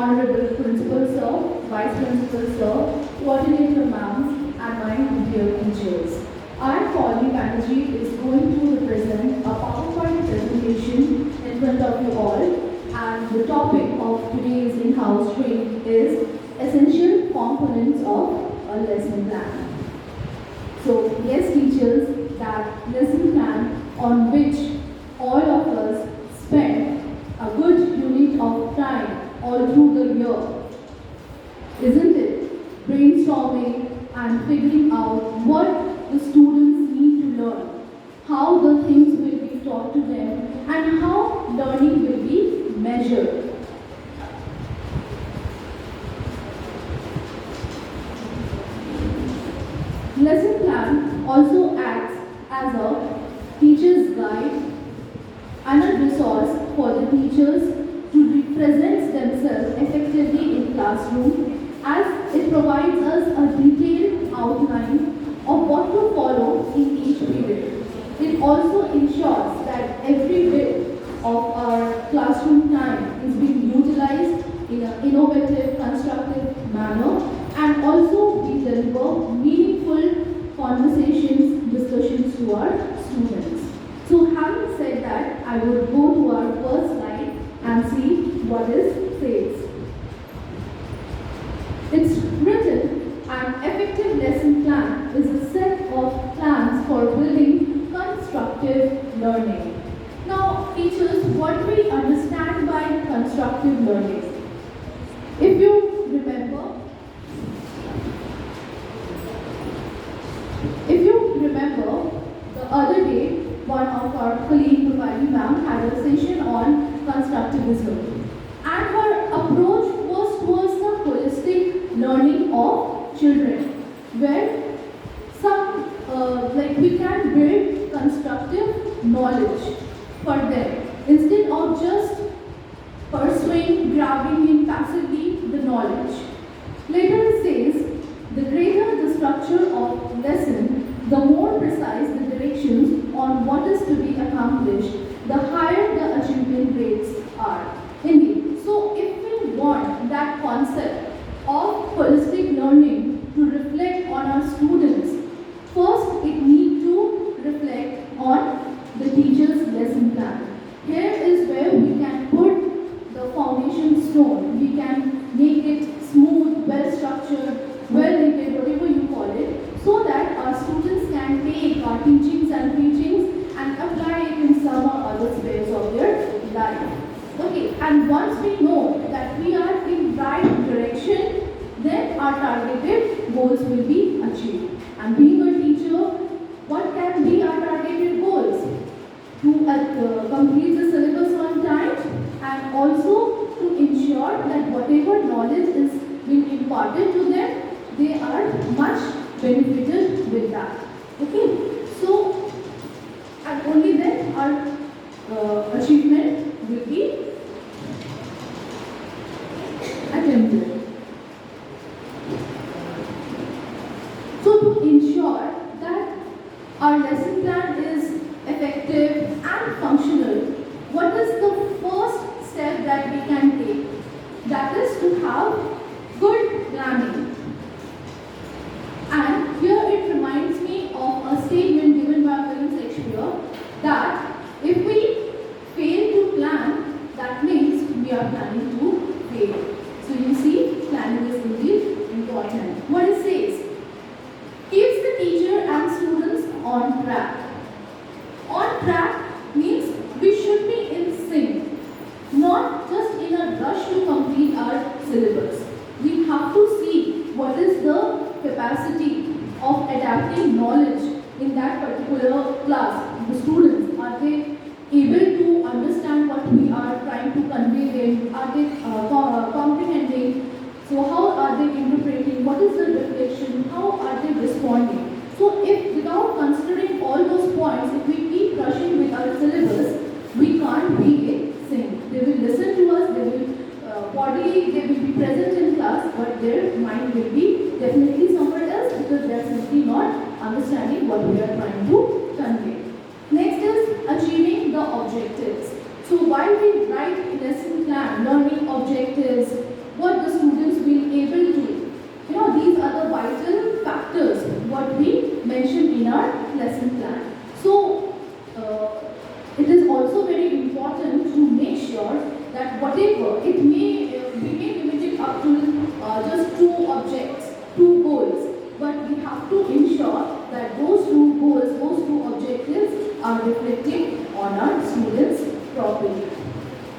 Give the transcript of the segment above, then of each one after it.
Honorable Principal Sir, Vice Principal Sir, Coordinator Ma'ams, and my dear teachers. I, Paulami Banerjee, is going to represent a PowerPoint presentation in front of you all, and the topic of today's in-house training is essential components of a lesson plan. So, yes teachers, that lesson plan on which all of us spend a good unit of time all through the year, isn't it? Brainstorming and figuring out what the students need to learn, how the things will be taught to them, and how learning will be measured. Lesson plan also acts as a teacher's guide and a resource for the teachers to represent themselves effectively in classroom, as it provides us a detailed outline of what to follow in each period. It also ensures that every bit of our classroom time is being utilized in an innovative, constructive manner, and also we deliver meaningful conversations, discussions to our students. So having said that, I would go to our first slide and see what it says. It's written, an effective lesson plan is a set of plans for building constructive learning. Now, teachers, what do we understand by constructive learning? If you remember, the other day, one of our colleagues, Paulami ma'am, had a session on constructivism. And her approach was towards the holistic learning of children, where we can build constructive knowledge for them instead of just pursuing, grabbing in passively the knowledge. Later it says, the greater the structure of lesson, the more precise the directions on what is to be accomplished, the higher the achievement rates are. Indeed. So if we want that concept of holistic learning to reflect on our students, first it needs to reflect on the teacher's lesson plan. Here is where we can put the foundation stone. We can make it smooth, well structured, well knitted, whatever you call it, so that our students can take our teachings and preachings and apply it in some or other spheres of their life. Okay, and once we know that we are in right direction, then our targeted goals will be achieved. And being a teacher, what can be our targeted goals? To complete the syllabus on time, and also to ensure that whatever knowledge is being imparted to them, they are much benefited with that. Okay, so and only then our achievement will be attempted. So to ensure that our lesson plan is effective and functional, what is the first step that we can take? That is to have good planning. And here it reminds me of a statement given by William Shakespeare that if we fail to plan, that means we are planning to fail. So you see, planning is indeed important. What it says? Keeps the teacher and students on track. On track means we should be in sync, not just in a rush to complete our syllabus. We have to see what is the capacity of adapting knowledge in that particular class. The students, are they able to understand what we are trying to convey them? Are they comprehending? So how are they interpreting? What is the reflection? How are they responding? So if without considering all those points, if we keep rushing with our syllabus, we can't be in sync. They will listen to us, they will bodily, they will be present in class, but their mind will be definitely somewhere else because they are simply not understanding what we are trying to convey. Next is achieving the objectives. So while we write lesson plan, learning objectives, what what we mentioned in our lesson plan. So, it is also very important to make sure that whatever it may, we may limit it up to just two objects, two goals, but we have to ensure that those two goals, those two objectives are reflecting on our students properly.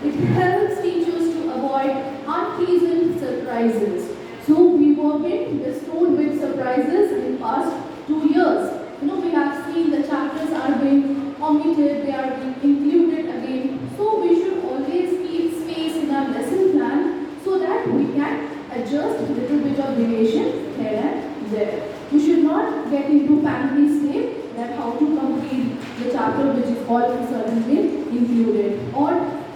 It helps teachers to avoid unpleasant surprises. So we have been bestowed with surprises in past 2 years. We have seen the chapters are being omitted, they are being included again. So we should always keep space in our lesson plan so that we can adjust a little bit of deviation here and there. We should not get into panicky state that how to complete the chapter which is all of a sudden been included. Or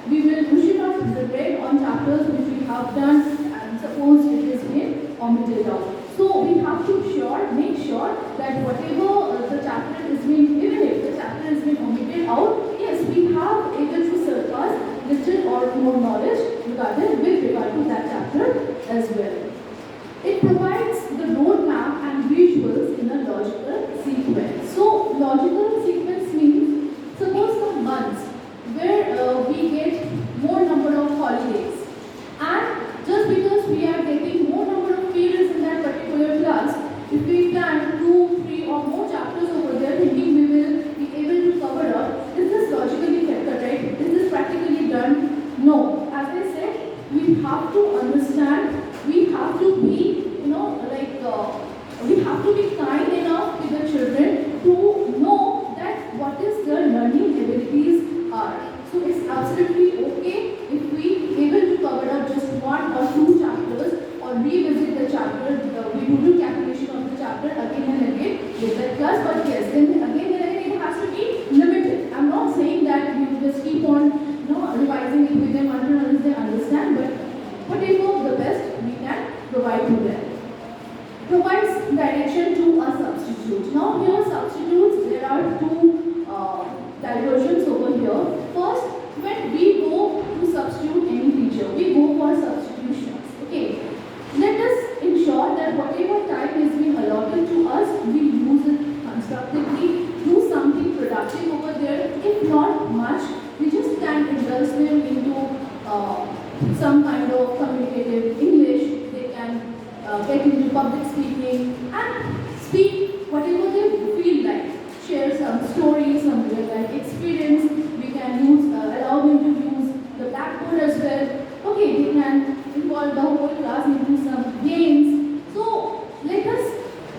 we should not regret on chapters which we have done and suppose it has been omitted out. So we have to make sure that whatever the chapter is being, even if the chapter is being omitted out, yes, we have able to surpass little or more knowledge with regard to that chapter as well. It provides the roadmap and visuals in a logical sequence. So logical sequence means suppose some months where we get more number of holidays, and just because we are getting more number of periods in that particular class, if we plan 2, 3 or more chapters over there thinking we will be able to cover up, is this logically correct? Is this practically done? No. As I said, we have to understand, we have to be, we have to be kind enough with the children to know that what is their learning abilities are. So it's absolutely okay if we able to cover up just 1 or 2 chapters or revisit the chapter, we do calculation of the chapter again and again with that class, but yes, then again and again it has to be limited. I'm not saying that you just keep on revising it with them until they understand, but whatever the best we can provide to them. Provides direction to a substitute. Now here substitutes, there are 2 diversions over here. First, when we go to substitute any teacher, we go for substitutions. Okay, let us ensure that whatever time is being allotted to us, we use it constructively, do something productive over there. If not much, we just can indulge them into some kind of communicative English. They can get into public speaking and speak whatever they feel like. Share some stories, some real life experience. We can allow them to use the blackboard as well. Okay, they can involve the whole class into some games. So let us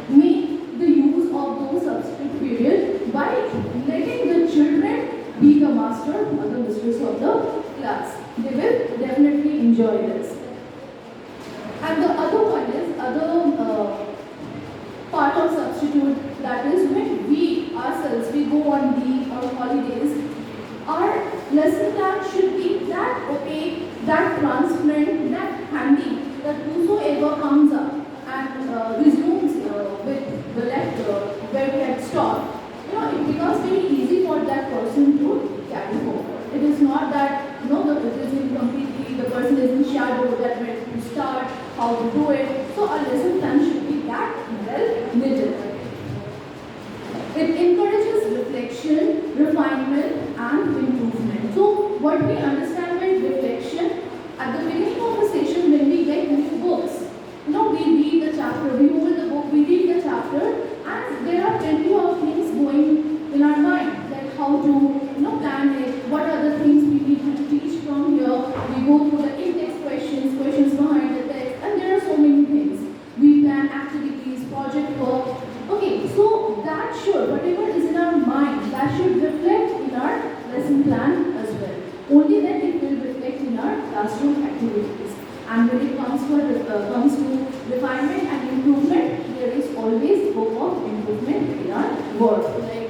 make the use of those substitute periods by letting the children be the master or the mistress of the class. They will definitely enjoy this. And the other one is part of substitute, that is when we ourselves go on leave or holidays, our lesson plan should be that opaque, that transparent, that handy, that whosoever comes up and resumes with the lecture where we had stopped, it becomes very easy for that person to carry forward. It is not that it is incompletely, the person is in shadow, that where to start, how to do it. So our lesson plan should be that well knitted. It encourages reflection, refinement, and improvement. So what we understand by reflection, at the beginning of the session when we get new books, we read the chapter, we open the book, we read the chapter, and there are plenty of things going in our mind, like how to plan it, what are the things we need to teach from here. We go through the in-text questions behind the text, and there are so many things. We plan activities, project work. Okay, so that should, whatever is in our mind, that should reflect in our lesson plan as well. Only then it will reflect in our classroom activities. And when it comes to refinement and improvement, there is always hope of improvement in our work. Like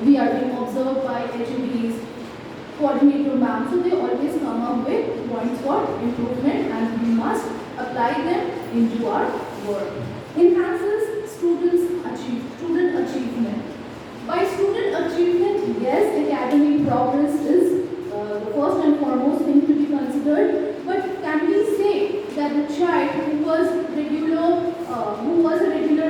we are being observed by HODs, coordinator ma'am, so they always come up with points for improvement, and we must apply them into our work. Enhances student achievement. By student achievement, yes, academic progress is the first and foremost thing to be considered. But can we say that the child who was a regular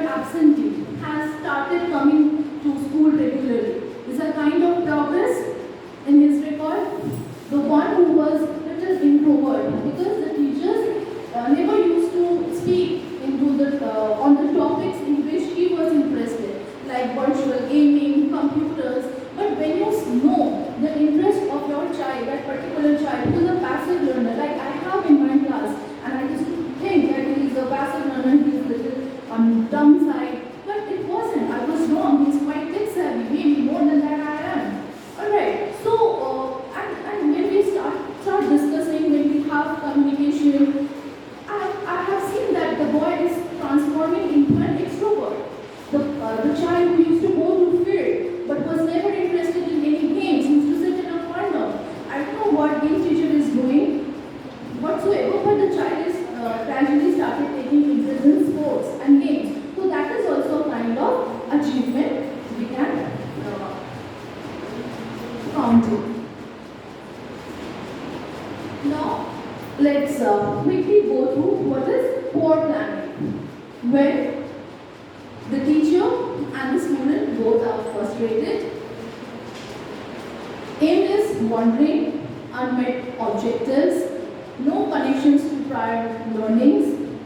in which he was interested, like virtual gaming, computers. But when you know the interest of your child, that particular child who is a passive learner, like I have in my class, and I used to think that he is a passive learner, he is a little on dumb side, but it wasn't. I was wrong. He's quite tech savvy, maybe more than that I am. Alright, so and when we start discussing, when we have communication, I have seen that the boy is transforming into an extrovert. The child who used to go to field but was never interested in any games, used to sit in a corner. I don't know what game teacher is doing whatsoever, but the child is gradually started taking interest in sports and games. So that is also a kind of achievement we can count it. Now, let's quickly go through what is poor planning, where the teacher and the student both are frustrated. Aim is wandering, unmet objectives, no connections to prior learnings,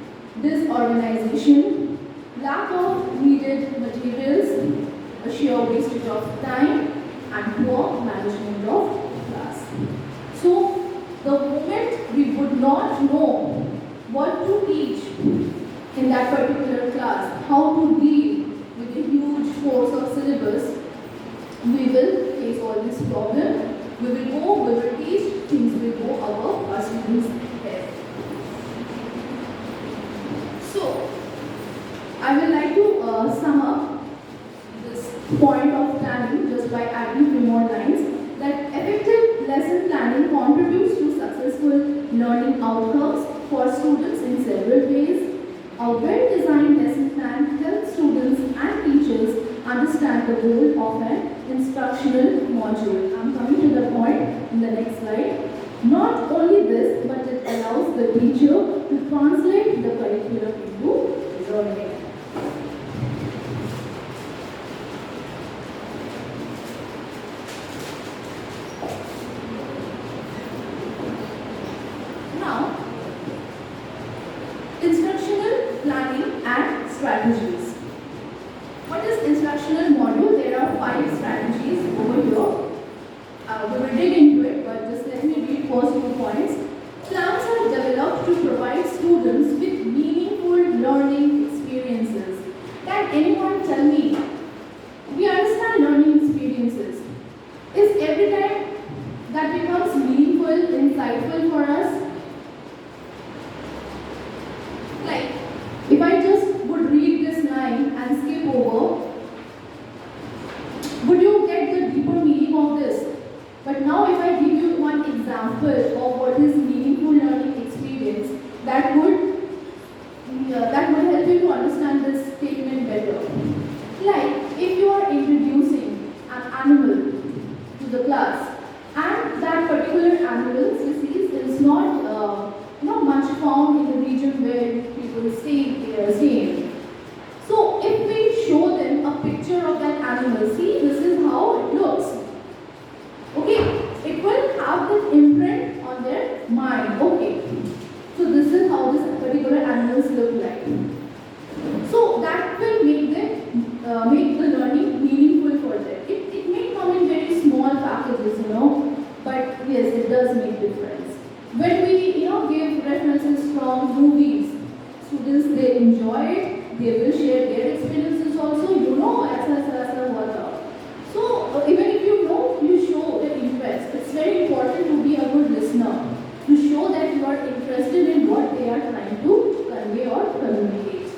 disorganization, lack of needed materials, a sheer wastage of time, and poor management of class. So, the moment we would not know what to teach in that particular class, how to deal with a huge force of syllabus, we will face all this problem. We will teach, things will go above our students' head. So, I would like to sum up this point of planning just by adding few more lines, that effective lesson planning contributes to successful learning outcomes for students in several ways. A well-designed lesson plan helps students and teachers understand the goal of an instructional module. I'm coming to the point in the next slide. Not only this, but it allows the teacher to translate the curriculum into learning. Now, instructional planning and strategies. What is instructional module? There are 5 strategies over here. We will dig into it, but just let me read first 2 points. Plans are developed to provide students with meaningful learning experiences. Can anyone tell me? We understand learning experiences. Is every time that becomes meaningful, insightful for us? Like, if I just would read this line and skip over, would you get the deeper meaning of this? But now if I give you one example of what is meaningful learning experience, that would help you to understand this statement better. Like, if you are introducing an animal to the class, and that particular animal species is not much found in the region where people stay in. So if we show them a picture of that animal, see, this is how it looks. Okay, it will have this imprint on their mind. Okay, so this is how this particular animals look like. So that will make the learning meaningful for them. It may come in very small packages, but yes, it does make difference. When we give references from movies, students, they enjoy it, they will share their experiences also, ऐसा हुआ था. So even if you show the interest. It's very important to be a good listener, to show that you are interested in what they are trying to convey or communicate.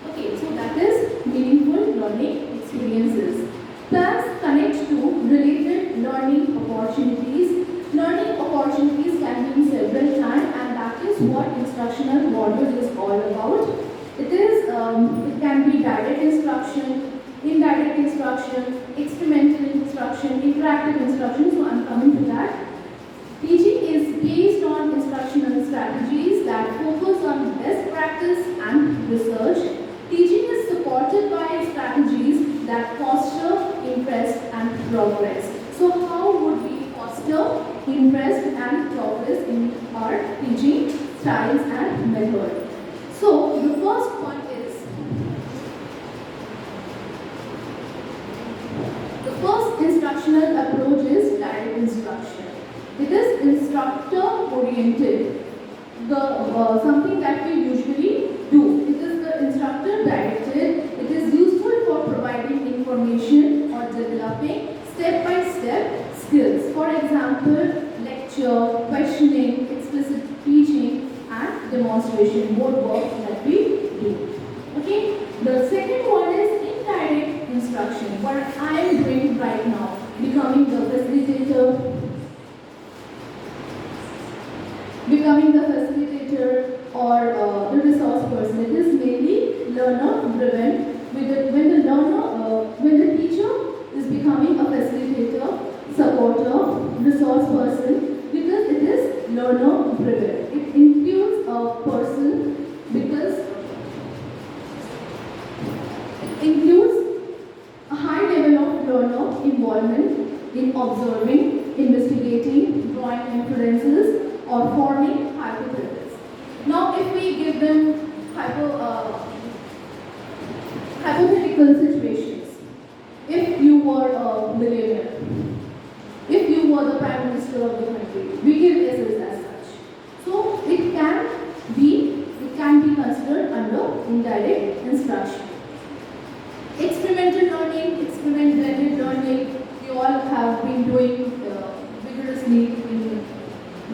Okay, so that is meaningful learning experiences. Plans connect to related learning opportunities. Learning opportunities can be in several times, and that is what instructional module is all about. It can be direct instruction, indirect instruction, experimental instruction, interactive instruction. So I'm coming to that. Teaching is based on instructional strategies that focus on best practice and research. Teaching is supported by strategies that foster interest and progress. So how would we foster interest and progress in our teaching styles and method? So the first point is instructional approach is direct instruction. It is instructor oriented. Something that we usually do. It is the instructor directed. It is useful for providing information or developing step-by-step skills. For example, lecture, questioning, explicit teaching, and demonstration. More work that we do. Okay. The second one is indirect instruction. What I am doing right now, becoming the facilitator or the resource person. It is mainly learner driven. When the teacher is becoming a facilitator, supporter, resource person, because it is learner driven. It includes a person because it includes a high level of learner involvement in observing, investigating, drawing inferences, or forming hypotheses. Now, if we give them hypothetical situations, if you were a millionaire, if you were the prime minister of the country, we give essays as such. So it can be considered under indirect instruction. Experimental learning, experiment-blended learning, we all have been doing vigorously in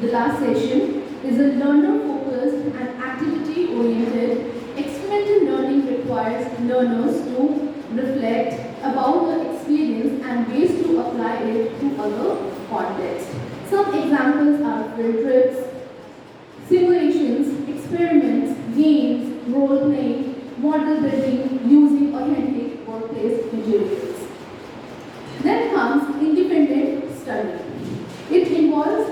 the last session, is a learner-focused and activity-oriented. Experimental learning requires learners to reflect about the experience and ways to apply it to other contexts. Some examples are field trips, simulations, experiments, games, role-playing, model building using authentic workplace materials. Then comes independent study. It involves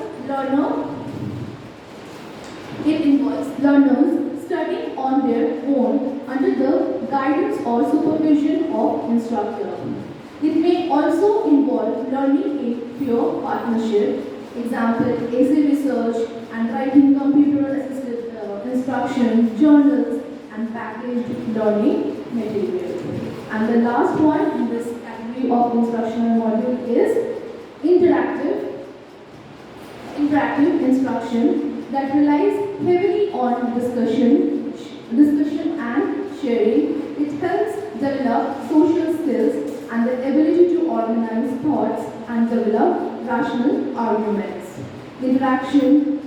learners studying on their own under the guidance or supervision of instructor. It may also involve learning in pure partnership, example, essay research and writing computer-assisted instruction, journals, and packaged learning material. And the last one in this category of instructional module is interactive instruction that relies heavily on discussion and sharing. It helps develop social skills and the ability to organize thoughts and develop rational arguments. Interaction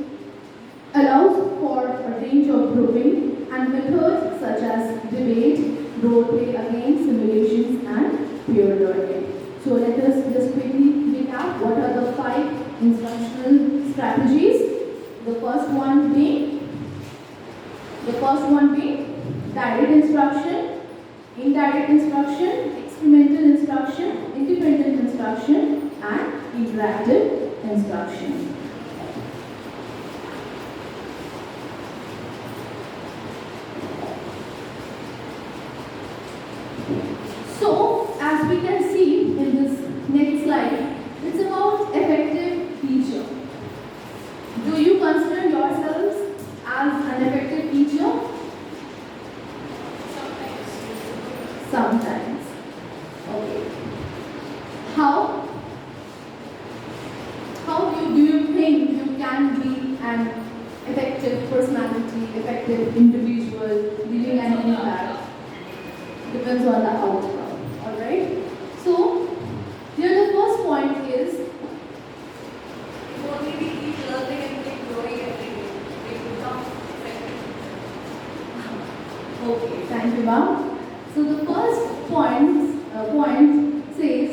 allows for a range of grouping and methods such as debate, role-play again, simulations, and peer learning. So let us just quickly recap what are the 5 instructional strategies. The first one being direct instruction, indirect instruction, experimental instruction, independent instruction, and interactive instruction. So, as we can see in this next slide, it's about effective teacher. Do you consider yourselves as an effective teacher? Sometimes. Okay. How do you think you can be an effective personality, effective individual, leaving an impact? Depends on the outcome. Alright? So, here the first point is if only we keep learning and keep growing every day, we become effective. okay, thank you, ma'am. So the first point says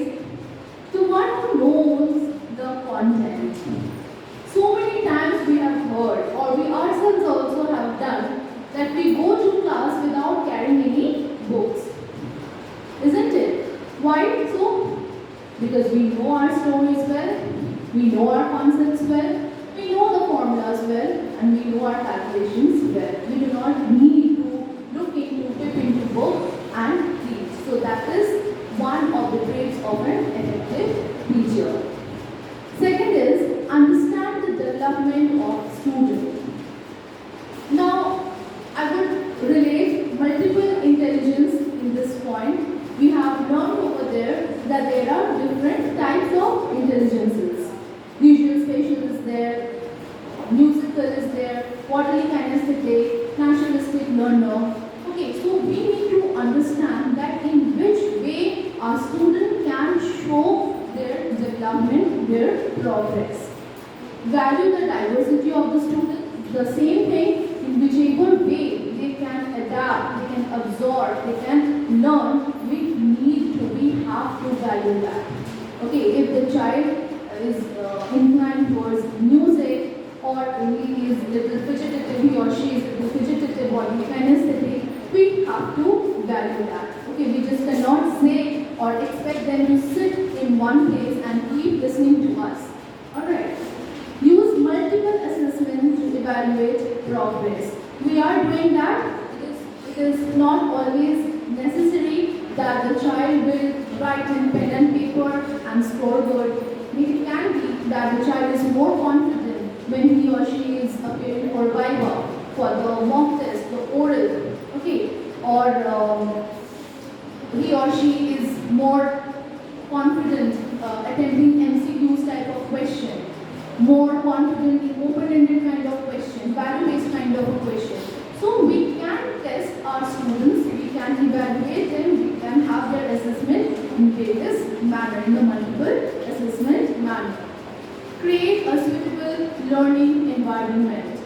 to one who knows the content. So many times we have heard, or we ourselves also have done, that we go to class without carrying any books. Isn't it? Why so? Because we know our stories well, we know our concepts well, we know the formulas well, and we know our calculations well. We do not need to dip into book and teach. So that is one of the traits of an effective teacher. Second is understand the development of student. Now, I would relate multiple intelligence in this point. We have learned over there that there are different types of intelligences. Visual spatial is there, musical is there, bodily kinesthetic, naturalistic learner. Okay, so we need to understand that in which way our student can show their development, their progress. Value the diversity of the student, the same thing in whichever way they can adapt, they can absorb, they can learn, we have to value that. Okay, if the child is inclined towards music, or he is little fidgetative, he or she is little fidgetative, body kinesthetic, we have to value that. Okay, we just cannot say or expect them to sit in one place and keep listening to us. Alright. Use multiple assessments to evaluate progress. We are doing that. It is not always necessary that the child will write in pen and paper and score good. It can be that the child is more confident when he or she is appearing for Viva, for the mock test, the oral, okay, or he or she is more confident attempting MCQs type of question, more confident in open-ended kind of question, value-based kind of a question. So we can test our students, we can evaluate them, we can have their assessment in various manner, in the multiple assessment manner. Create a suitable learning environment.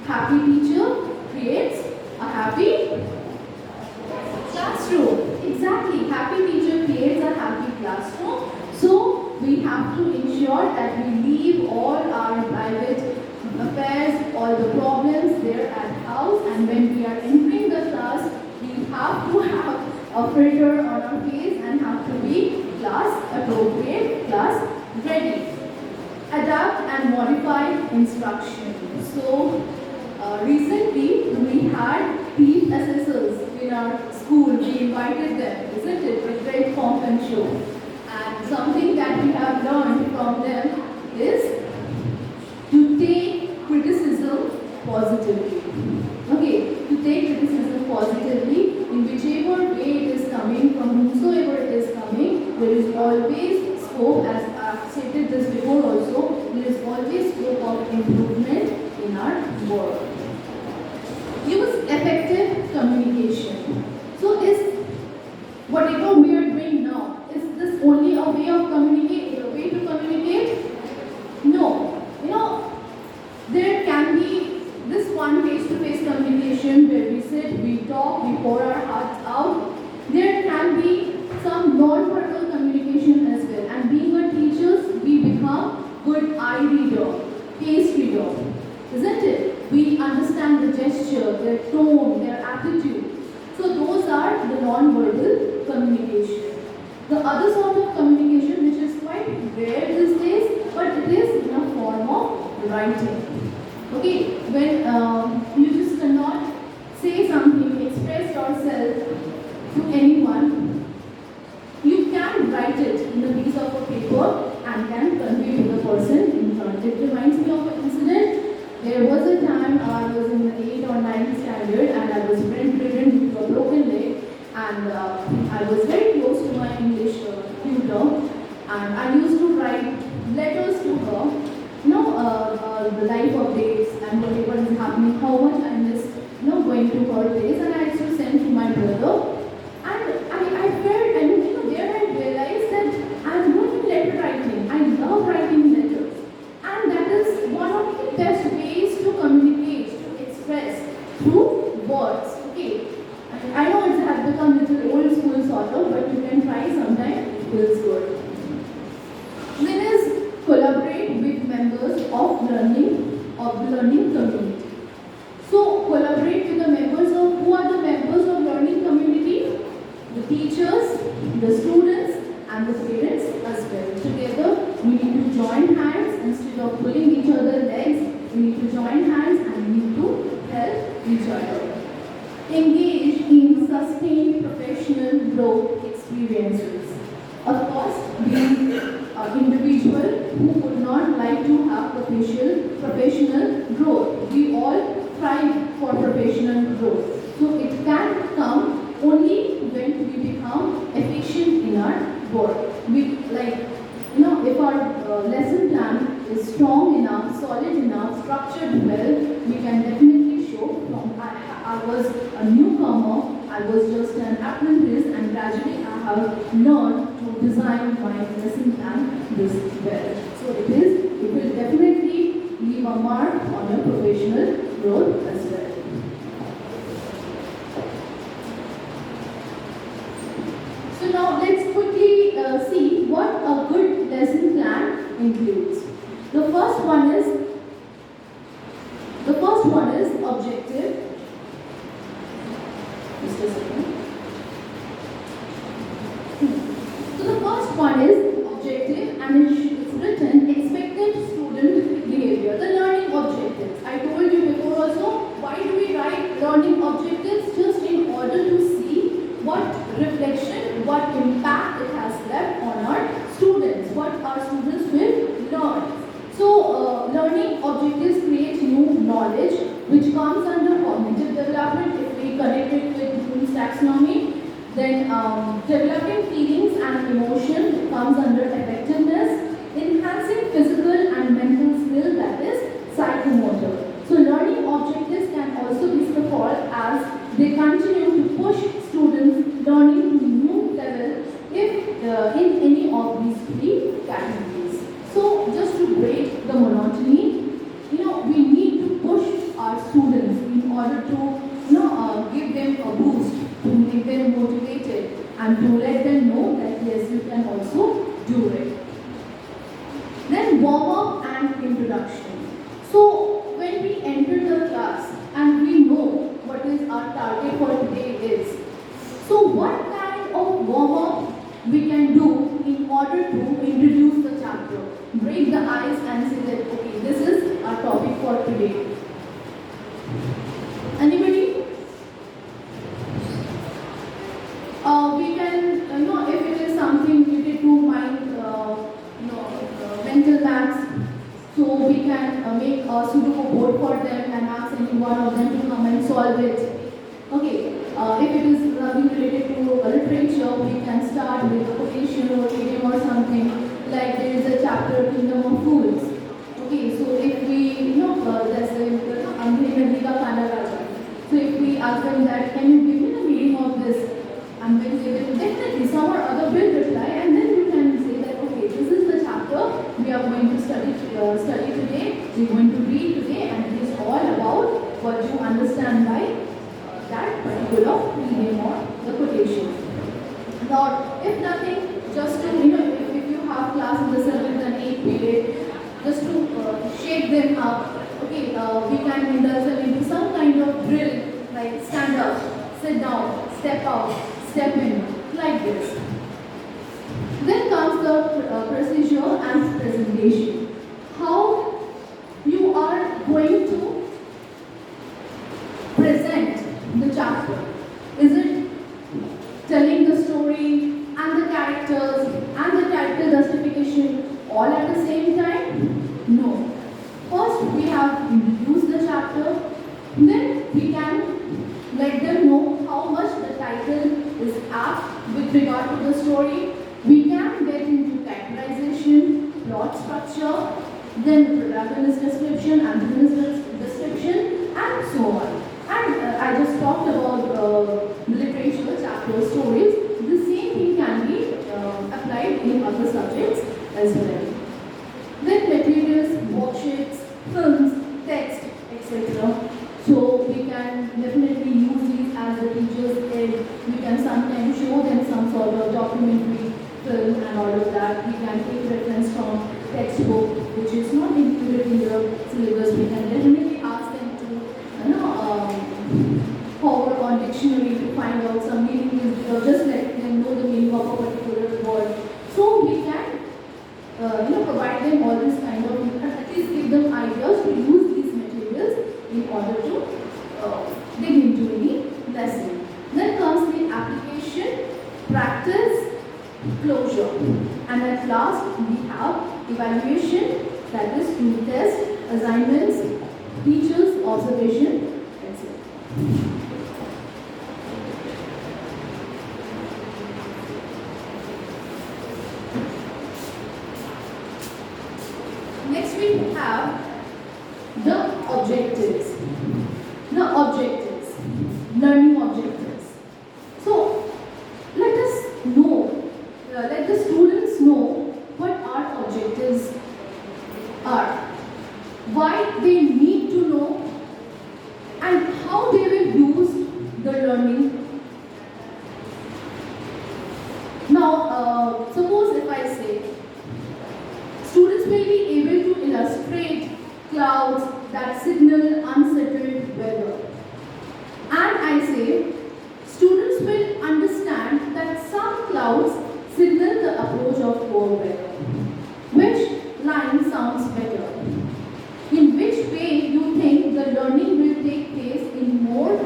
Happy teacher creates a happy classroom. Exactly, happy teacher creates a happy classroom. So we have to ensure that we leave all our private affairs, all the problems there at house, and when we are entering the class, we have to have a filter on our face and have to be class appropriate, class ready. Adapt and modify instruction. So recently we had field assessors in our school. We invited them, isn't it, with great pomp and show. And something that we have learned from them is to take criticism positively. Okay, to take criticism positively in whichever way it is coming, from whomsoever it is coming, there is always scope, as I have stated this before also, there is always scope of improvement in our work. Use effective communication. So is whatever we are doing now, is this only a way of communicate, a way to communicate? No. You know, there can be this one face-to-face communication where we sit, we talk, we pour our hearts out. There can be some non-verbal communication as well. And being a teachers, we become good eye reader, face reader, isn't it? We understand the gesture, their tone, their attitude. So those are the non-verbal communication. The other sort of communication which is quite rare these days, but it is in a form of writing. Okay, when you just cannot say something, express yourself to anyone, you can write it in a piece of a paper and can convey to the person in front. It reminds me of an incident. There was a time I was in the 8th or 9th standard and I was bedridden due to a broken leg, and I was very close to my English tutor, and I used to write letters to her, the life updates and whatever is happening, how much I miss, going to her place, and I used to send to my brother. And I felt, and there I realized that I'm good in letter writing. I love writing letters. And that is one of the best ways to communicate, to express through words. Okay. I know it has become a little old school sort of, but you can try sometime. It feels good. Then is collaborate with members of the learning community. So collaborate with the members of, who are the members of learning community? The teachers, the students, and the parents as well. Together, we need to join hands instead of pulling each other's legs. We need to join hands and we need to help each other. Engage in sustained professional growth experiences. Of course, being an individual who would not like to have professional growth. We all thrive for professional growth. So it can come only when we become efficient in our work. We like, if our lesson plan is strong enough, solid enough, structured well, we can definitely show from I was a newcomer, I was just an apprentice, and gradually I have learned to design my lesson plan this well. So it will definitely leave a mark on your professional growth as well. So now let's quickly see what a good lesson plan includes. The first one is objective. Just a second. So the first one is objective, and it's written expected student behavior. The learning objectives. I told you before also, why do we write learning objectives? Just in order to see what reflection, what impact it has left on our students, what our students will learn. So learning objectives create new knowledge which comes under cognitive development. If we connect it with Bloom's taxonomy, then developing feelings and emotion comes under effectiveness, enhancing physical and mental skill, that is psychomotor. So learning objectives can also be scaffolded as they continue to push students learning to new level if in any of these three categories. So just to break the monotony, we need to push our students in order to give them a boost, to make them motivated, and to let them know that yes, you can also do it. Then warm up and introduction. So when we enter the class and we know what is our target for today is, so what kind of warm up we can do in order to introduce the chapter, break the ice and say that okay, this is our topic for today. Anybody? We can, if it is something related to mind, mental maths, so we can make a Sudoku board for them and ask any one of them to come and solve it. Okay, if it is something related to literature, we can start with a quotation or idiom or something, like there is a chapter, Kingdom of Fools. Okay, so if we, there's a Andhri Ka Kana Raja. So if we ask them that, can you give me the meaning of this? And when they will definitely, some or other will reply, and then you can say that, okay, this is the chapter we are going to study today, we are going to read today, and it is all about what you understand by that particular idiom or the quotation. Now, if nothing, just to, if you have class in the 7th and 8th period, just to shake them up, okay, we can indulge them into some kind of drill, like stand up, sit down, step out, step in, like this. Then comes the procedure and presentation. How you are going to present the chapter. Is it telling the story and the characters and the character justification all at the same time? No. First we have introduced the chapter, then we can let them know how much the title is apt with regard to the story. We can get into characterization, plot structure, then protagonist description, antagonist description, and so on. And I just talked about literature, chapter stories. The same thing can be applied in other subjects as well. Then materials, worksheets, films, text, etc. So we can definitely use these as the teacher's aid. We can sometimes show them some sort of documentary film and all of that. We can take reference from textbook which is not included in the syllabus. We can definitely ask them to forward on dictionary to find out some meanings, or just let them know the meaning of a particular word. So we can provide them all this kind of, at least give them ideas to use these materials in order to dig into any lesson. Then comes the application, practice, closure. And at last we have evaluation, that is to test, assignments, teachers, observation, etc. we have the objectives. The objectives, learning objectives. So let us know, let the students know what our objectives are, why they need to know, and how they will use the learning. Now, suppose if I say, students will be able to illustrate clouds that signal unsettled weather. And I say, students will understand that some clouds signal the approach of poor weather. Which line sounds better? In which way you think the learning will take place in more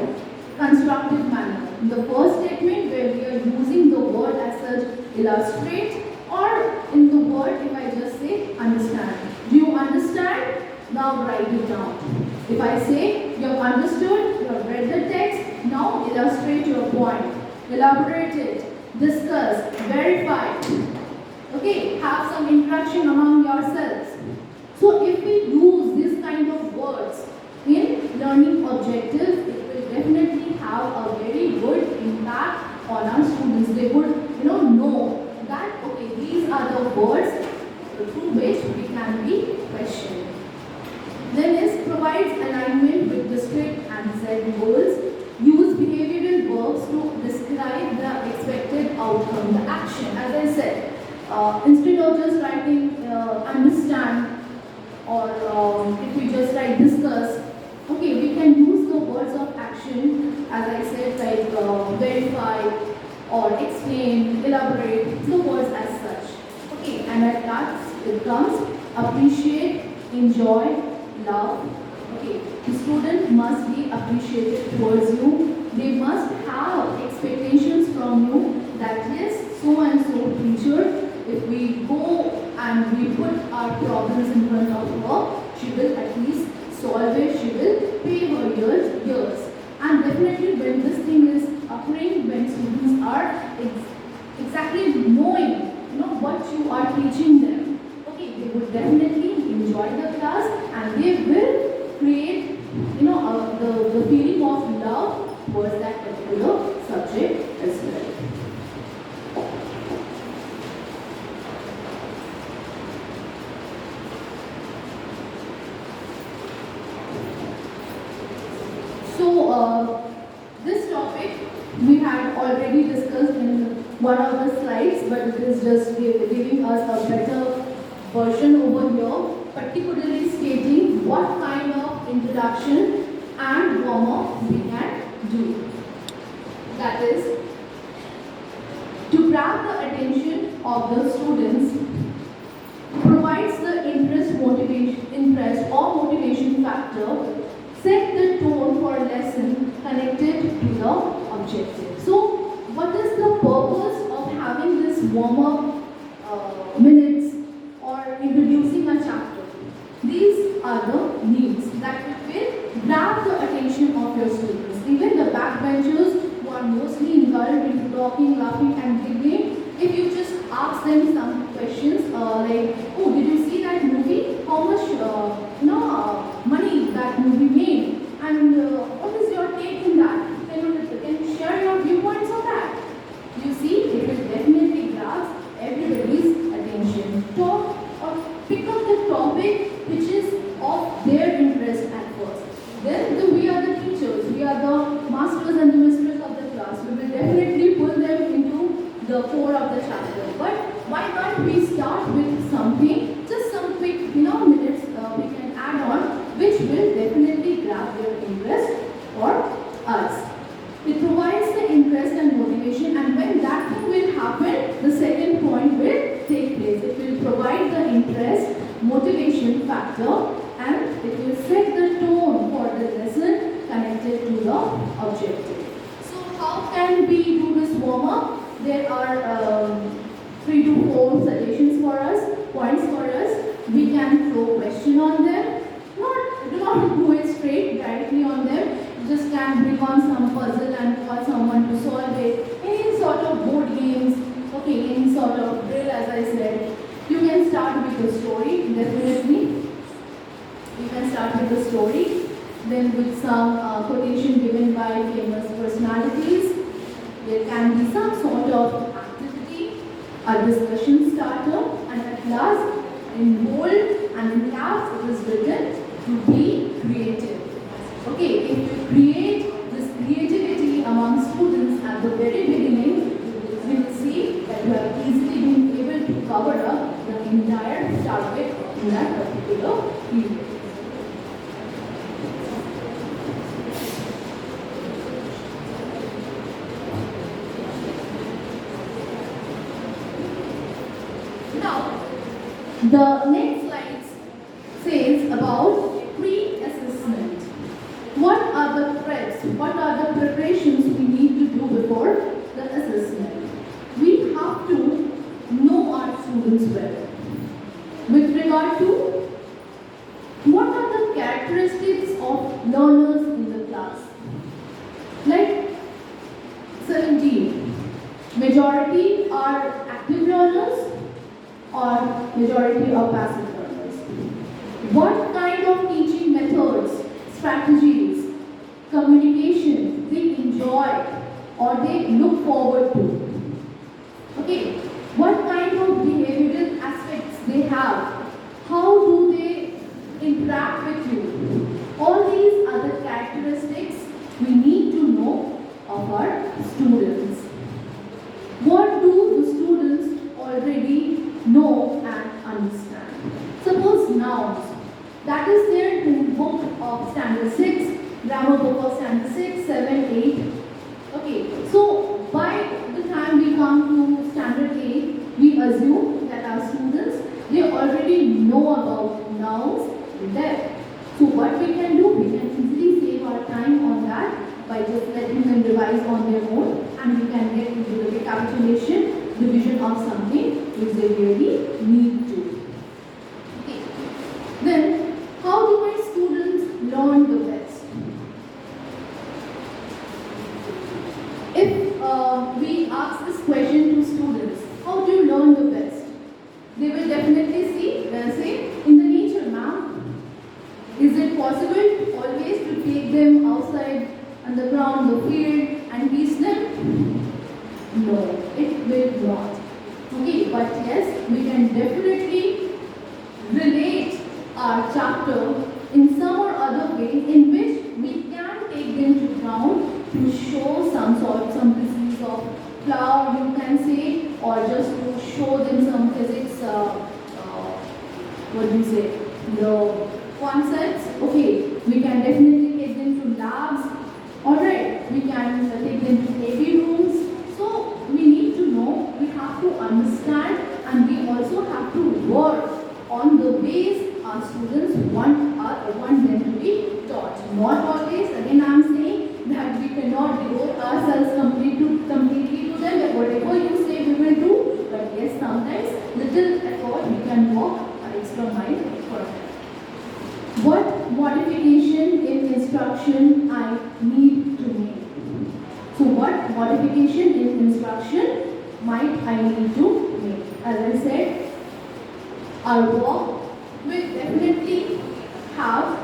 constructive manner? In the first statement where we are using the word as such, illustrate, or in the word if I just say understand. Do you understand? Now write it down. If I say you have understood, you have read the text, now illustrate your point. Elaborate it, discuss, verify. Okay, have some interaction among yourselves. So if we use this kind of words in learning objectives, it will definitely have a very good impact on our students. They would know that okay, these are the words through which we can be questioned. Then is provides alignment with district and set goals. Use behavioral verbs to describe the expected outcome, the action. As I said, instead of just writing understand or if we just write discuss, okay, we can use the words of action as I said like verify or explain, elaborate, the words as such. Okay, and at last it comes appreciate, enjoy, love. Okay, the student must be appreciated towards you. They must have expectations from you that yes, so and so teacher, if we go and we put our problems in front of her, she will at least solve it, she will pay her years. And definitely when this thing is occurring, when students are exactly knowing what you are teaching them, okay, they would definitely enjoy the class and they will create the feeling of love towards that particular subject as well. So this topic we had already discussed in one of the slides, but it is just giving us a better version over here, particularly stating what kind of introduction and warm-up we can do. That is, to grab the attention of the students, provides the interest or motivation factor, set the tone for a lesson connected to the objective. So, what is the purpose of having this warm-up minutes or introducing a chapter? These are the needs that will grab the attention of your students. Even the backbenchers who are mostly involved in talking, laughing and giggling, if you just ask them some questions like, oh, did you see that movie? How much money that movie made? And what is your take in that? Can you share your viewpoints on that? You see, it will definitely grab everybody's attention. Talk or pick up the topic which is of their interest at first. Then we are the teachers, we are the masters and the mistresses of the class. We will definitely pull them into the core of the chapter. But why can't we start with something, just some quick minutes we can add on, which will definitely grab their interest for us. It provides the interest and motivation, and when that thing will happen, the second point will take place. It will provide the interest, motivation factor, and it will set the tone for the lesson connected to the objective. So how can we do this warm-up? There are 3 to 4 suggestions for us, points for us. We can throw question on them. Do not do it straight directly on them. Just can bring on some puzzle and call someone to solve it. Any sort of board games, okay, any sort of drill as I said. You can start with a story, definitely. then with some quotation given by famous personalities. There can be some sort of activity, a discussion starter, and at last, in bold and in caps, it is written to be creative. Okay, if you create this creativity among students at the very beginning, we will see that you have easily been able to cover up the entire target in that particular period. Now, the next slide says about pre-assessment. What are the preps? What are the preparations we need to do before the assessment? We have to know our students well. With regard to what are the characteristics of learners in the class? Like 17, majority are active learners or majority are passive learners. What kind of teaching methods, strategies, communication they enjoy or they look forward to? Okay, what kind of behavioral aspects they have? How do they interact with you? All these are the characteristics we need to know of our students. What do the students already know and understand? Suppose nouns. That is there in book of standard 6, grammar book of standard 6, 7, 8. Okay, so by the time we come to standard 8, we assume that our students, they already know about nouns there. So what we can do, we can easily save our time on that by just letting them revise on their own, and we can get into the recapitulation, revision of something which they really need to. Okay. Then, how do my students learn the best? If we ask this question to students, how do you learn the best? They will definitely say, in the nature, ma'am. Is it possible always to take them outside on the ground, the field, and teach them? No, it will not. Okay, but yes, we can definitely relate our chapter in some or other way in which we can take them to ground to show some pieces of flower, you can say, or just to show them some physics, what do you say, the concepts. Okay, we can definitely take them to labs. Alright, we can take them to AV rooms. So we need to know, we have to understand, and we also have to work on the ways our students want them to be taught. Not always, again I am saying that we cannot devote ourselves completely to them, that whatever you say we will do, but yes, sometimes little effort we can walk an extra mile for them. What modification in instruction I need to make? So what modification in instruction might I need to make? As I said, our work will definitely have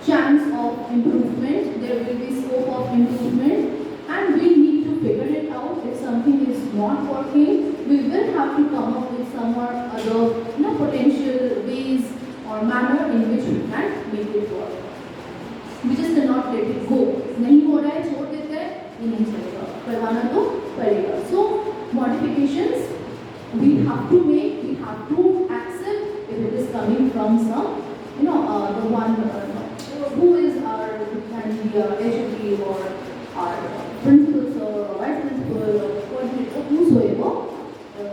chance of improvement. There will be scope of improvement, and we need to figure it out. If something is not working, we will have to come up with some or other potential ways or manner in which we can make it work. We just cannot let it go. नहीं हो रहा है, छोड़ देते हैं, ये नहीं चलेगा, करवाना तो पड़ेगा. So modifications we have to make, we have to accept if it is coming from some, the one who is our HOD or our principal sir or vice principal or coordinator, whosoever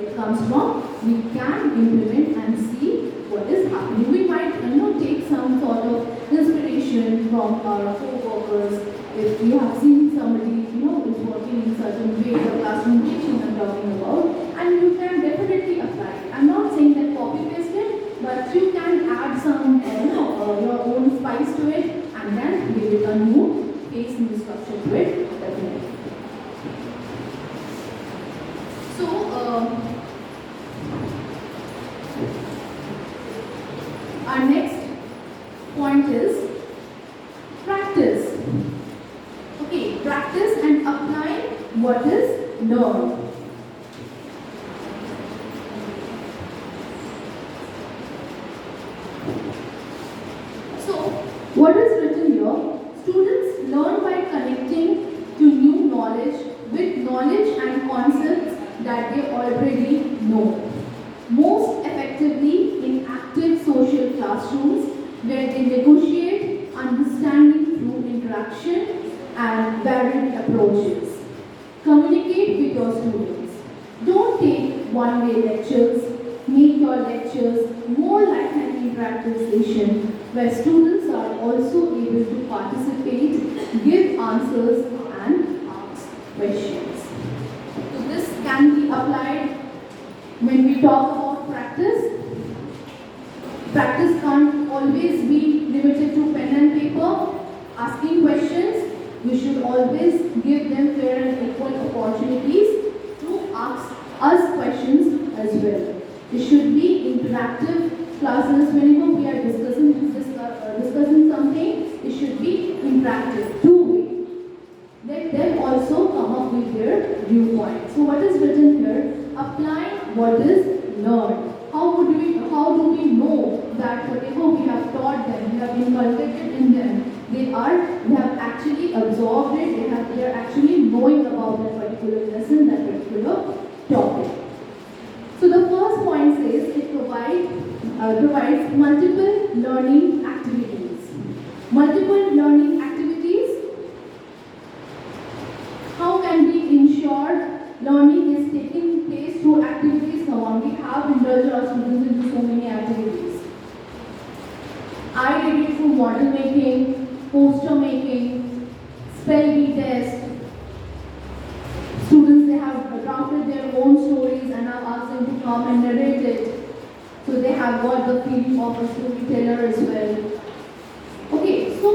it comes from, we can implement and see what is happening. We might take some sort of inspiration from our co-workers. If we have seen somebody is working in certain way, the classroom teaching I'm talking about, and you can definitely apply it. I'm not saying that copy paste it, but you can add some your own spice to it, and then give it a new face, new structure to it, definitely. So our next point is What is written here? Students learn by connecting to new knowledge with knowledge and concepts that they already know. Most effectively in active social classrooms where they negotiate understanding through interaction and varied approaches. Communicate with your students. Don't take one-way lectures. Make your lectures more like an interactive session where students are also able to participate, give answers and ask questions. So this can be applied when we talk about practice. Practice can't always be limited to pen and paper. Asking questions, we should always give them fair and equal opportunities to ask us questions as well. It should be interactive classes. Whenever we are discussing something, it should be interactive, two-way. Let them also come up with their viewpoint. So what is written here? Applying what is learned. How do we know that whatever we have taught them, we have inculcated in them, we have actually absorbed it, they are actually knowing about that particular lesson, that particular topic. So the first point says it provides multiple learning activities. Multiple learning activities. How can we ensure learning is taking place through activities? Now we have indulged our students into so many activities. I did it through model making, poster making, spell bee test. Students, they have drafted their own stories and I've asked them to come and narrate it. So they have got the feeling of a storyteller as well. Okay, so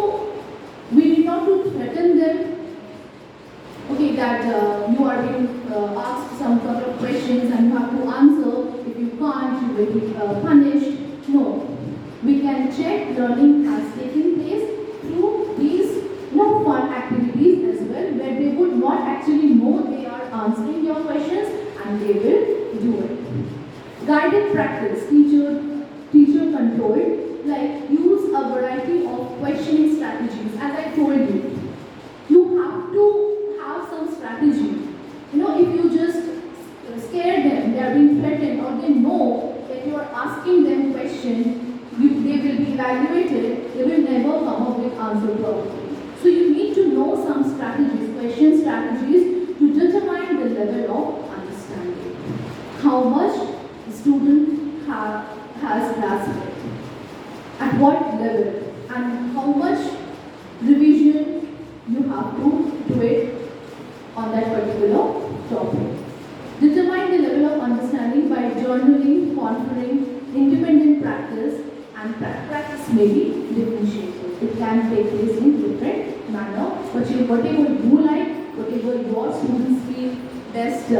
we did not to threaten them, okay, that you are being asked some sort of questions and you have to answer. If you can't, you will be punished. No, we can check learning has taken place through these fun activities as well, where they would not actually know they are answering your questions and they will do it. Guided practice, teacher controlled, like use a variety of questioning strategies. As I told you, you have to have some strategy. If you just scare them, they are being threatened, or they know that you are asking them questions, they will be evaluated, they will never come up with answer properly. So you need to know some strategies, question strategies to determine the level of understanding. How much the student has grasped it, at what level, and how much revision you have to do it on that particular topic. Determine the level of understanding by journaling, conferring, independent practice, and practice may be differentiated. It can take place in different manner, but whatever you like, whatever your students feel best,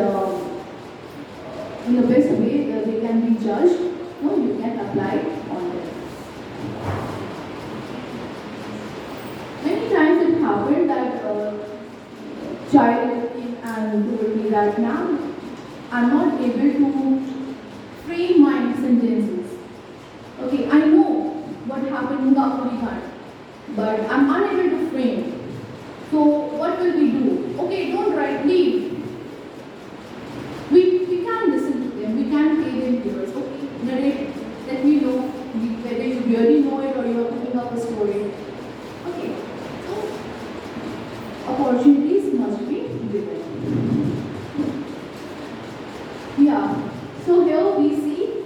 in the best way they can be judged, you can apply on them. Many times it happened that a child came and told me that, ma'am, I'm not able to frame my sentences. Okay, I know what happened in Kapuri Khan, but I'm unable to frame. So what will we do? Okay, don't write, leave. We can listen to them, we can pay them ears. Okay, narrate, let me know whether you really know it or you are picking up a story. Okay, so opportunities must be given. Yeah, so here we see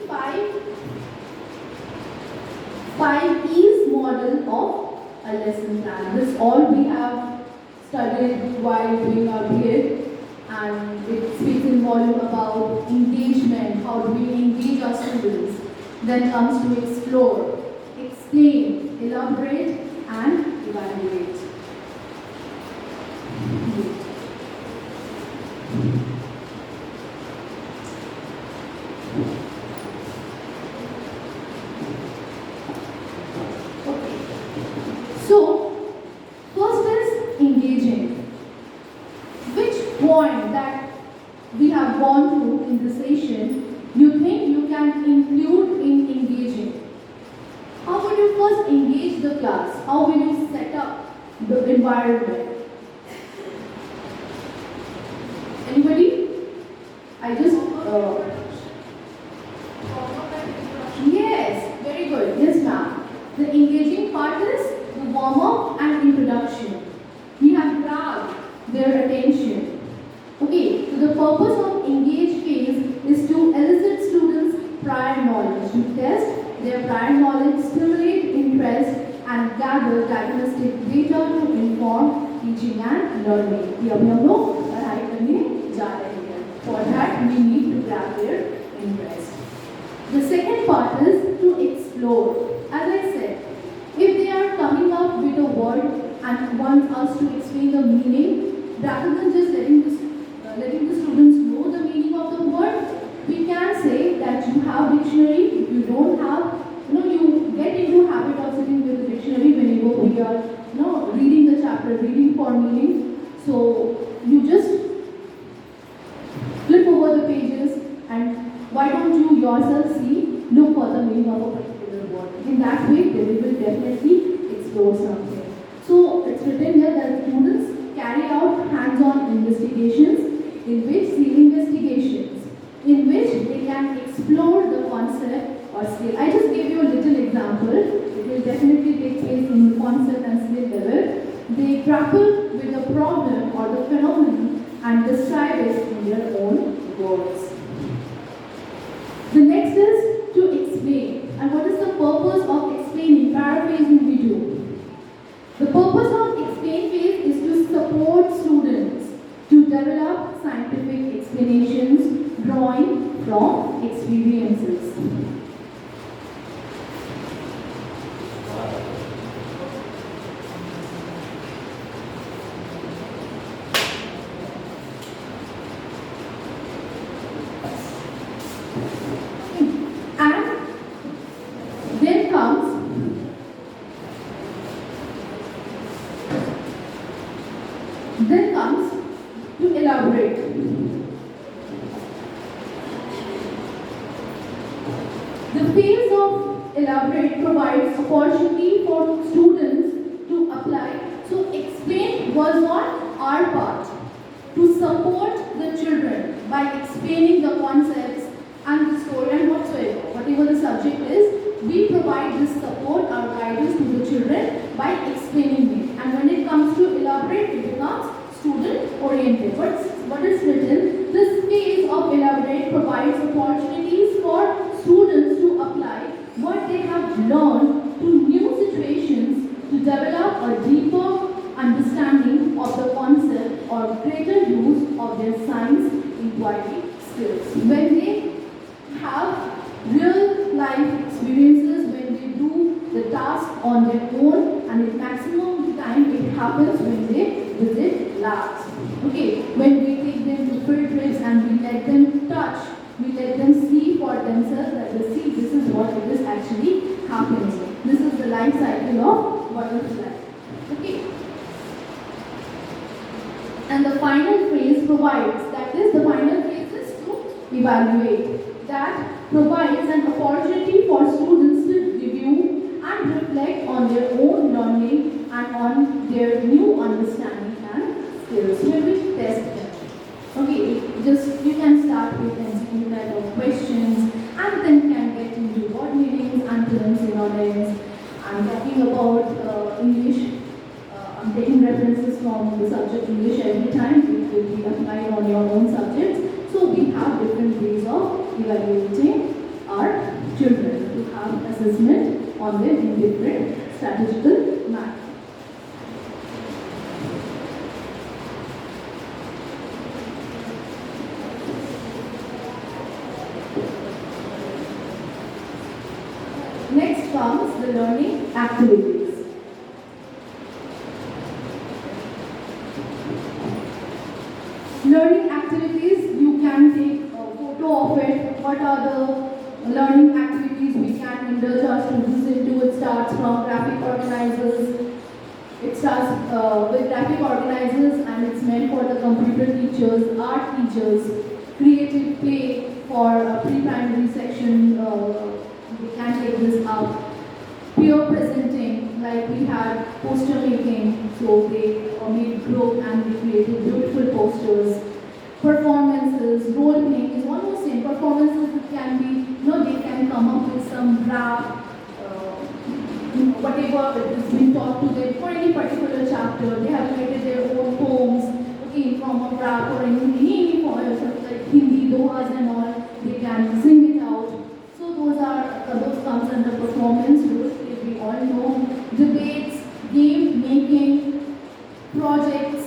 five E's model of a lesson plan. This all we have studied while doing our B.Ed, and it speaks in volume about engagement, how do we engage our students. Then comes to explore, explain, elaborate, and evaluate. So, first is engaging. Which point that we have gone through in the session you think you can include in engaging? How would you first engage the class? How will environment. Anybody? I just Warmup and instruction. yes, very good. Yes, ma'am. The engaging part is the warm up and introduction. We have grabbed their attention. Okay, so the purpose of engage phase is to elicit students' prior knowledge, to test their prior knowledge, stimulate interest, and gather diagnostic data to inform teaching and learning. ये अभी हम लोग पढ़ाई करने जा रहे हैं. For that, we need to grab their interest. The second part is to explore. As I said, if they are coming up with a word and want us to explain the meaning, rather than just letting the students know the meaning of the word, we can say that you have dictionary. If you don't have, you get into habit of sitting with the dictionary whenever we are, reading the chapter, reading for meaning. So you just flip over the pages and why don't you yourself look for the meaning of a particular word. In that way, they will definitely explore something. So it's written here that students carry out hands-on investigations in which they can explore the concept or skill. I just gave you a little example. It will definitely take place in the concept and skill level. They grapple with the problem or the phenomenon and describe it in their own words. The next is to explain. And what is the purpose of explaining? Paraphrasing we do. The purpose of explain phase is to support students to develop scientific explanations drawing from experiences. Then comes to elaborate. The phase of elaborate provides opportunity for students to apply. So explain was on our part to support the children by explaining the concepts and the story and whatever the subject is, we provide this support or guidance to the children by explaining it. And when it comes to elaborate, it becomes student oriented. What is written? This phase of elaborate provides opportunities for students to apply what they have learned to new situations to develop a deeper understanding of the concept or greater use of their science inquiry skills. When they have real life experiences, when they do the task on their own, and in maximum time it happens when they visit labs. Okay, when we take them to field trips and we let them touch, we let them see for themselves that this is what it is actually happening. This is the life cycle of butterfly. Okay. And the final phase provides, that is the final phase is to evaluate. That provides an opportunity for students to review and reflect on their own learning and on their new understanding and skills. We will test them. Okay, you can start with MCQ type of questions and then can get into word meanings, antonyms, synonyms. I'm talking about English. I'm taking references from the subject English every time. It will be applied on your own subjects. So we have different ways of evaluating our children to have assessment on them in different strategical manner. Next comes the learning activities. Learning activities, you can take a photo of it. What are the learning activities we can indulge our students into? It starts from graphic organizers. It starts with graphic organizers and it's meant for the computer teachers, art teachers, creative play for a pre-primary section. We can take this up. Peer presenting, like like we had poster making, so they made group and they created beautiful posters. Performances, role playing is almost same. Performances it can be, they can come up with some rap, whatever is being taught to them for any particular chapter. They have created their own poems, okay, in form of rap or any form of like Hindi, dohas and all. They can sing it out. So those comes under performance rules. If we all know debates, game making, projects,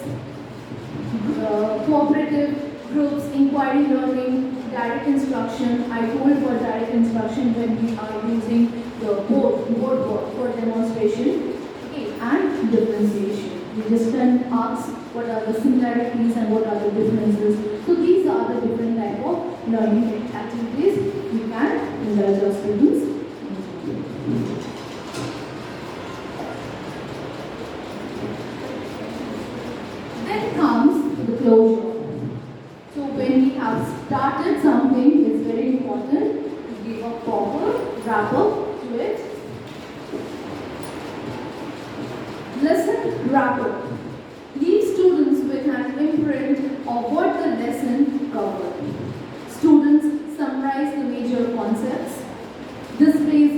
cooperative groups, inquiry learning, direct instruction. I told for direct instruction when we are using the board work for demonstration, okay, and differentiation. We just can ask what are the similarities and what are the differences. So these are the different type of learning activities we can indulge our students in. Then comes the closure. So when we have started something, it's very important to give a proper wrap up to it. Lesson wrap up. Leave students with an imprint of what the lesson covered. Students summarize the major concepts. Displays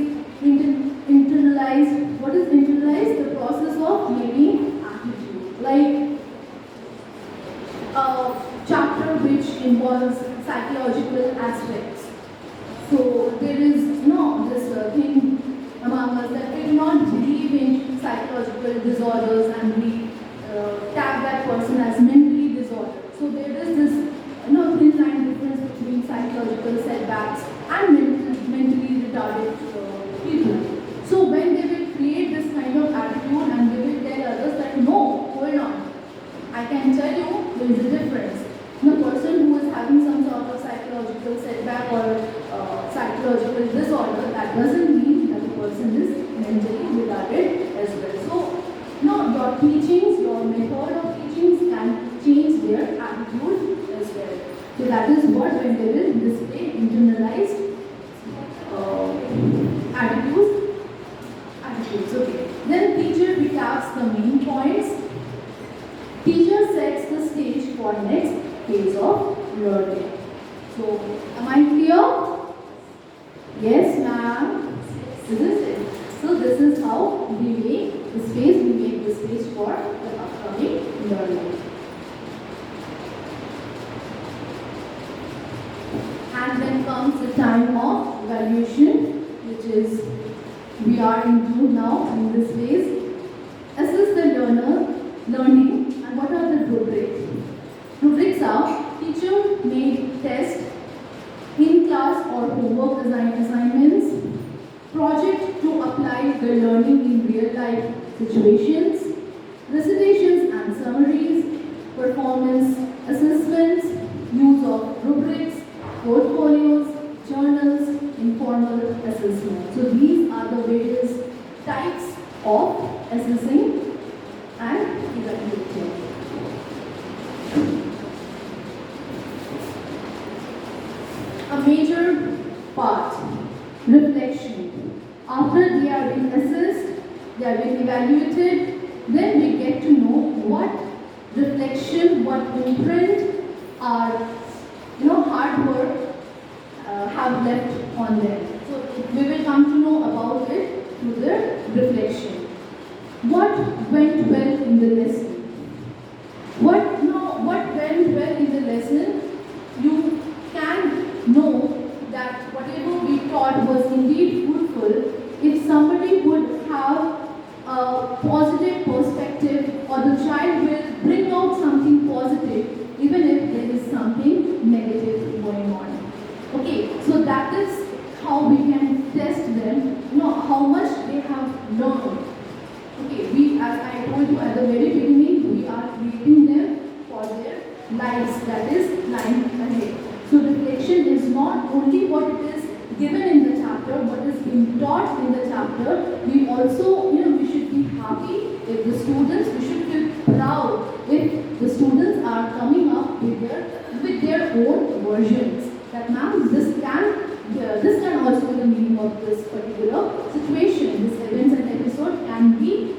internalized. What is internalized? The process of making attitude. Like a chapter which involves psychological aspects. So there is this thing among us that we do not believe in psychological disorders and we tag that person as mentally disordered. So there is this thin line difference between psychological setbacks and mentally retarded people. So when they will create this kind of attitude and they will tell others that no, hold on, I can tell you there is a difference. The person who is having some sort of psychological setback or psychological disorder, that doesn't mean that the person is mentally retarded as well. So, your teachings, your method of teachings can change their attitude as well. So that is what when they will display internalized attitudes. Okay. Then teacher recaps the main points. Teacher sets the stage for next phase of learning. So, am I clear? Yes, ma'am. This is it. So, this is how we make the space. We make the space for the upcoming learning. And then comes the time of evaluation, which is we are into now in this phase. Assess the learning, and what are the rubrics? Rubrics are teacher-made test, in-class or homework assignments, project to apply the learning in real-life situations, recitations and summaries, performance assessments, use of rubrics, portfolios, journals, informal assessment. So these are the various types of assessing and evaluating. A major part, reflection. After they are being assessed, they are being evaluated, then we get to know what reflection, what imprint our hard work have left on them. So we will come to know about it through the reflection. What went well in the lesson? What went well in the lesson? You can know that whatever we taught was indeed fruitful if somebody would have a positive perspective, or the child will bring out something positive even if there is something negative going on. Okay, so that is how we can test them, how much they have learned. Okay, we, as I told you at the very beginning, we are creating them for their lives, that is lying ahead. So reflection is not only what it is given in the chapter, what is being taught in the chapter. We also, we should be happy if the students, we should feel proud if the students are coming up with their own versions. That ma'am, this can also be the meaning of this particular situation. This events and episode can be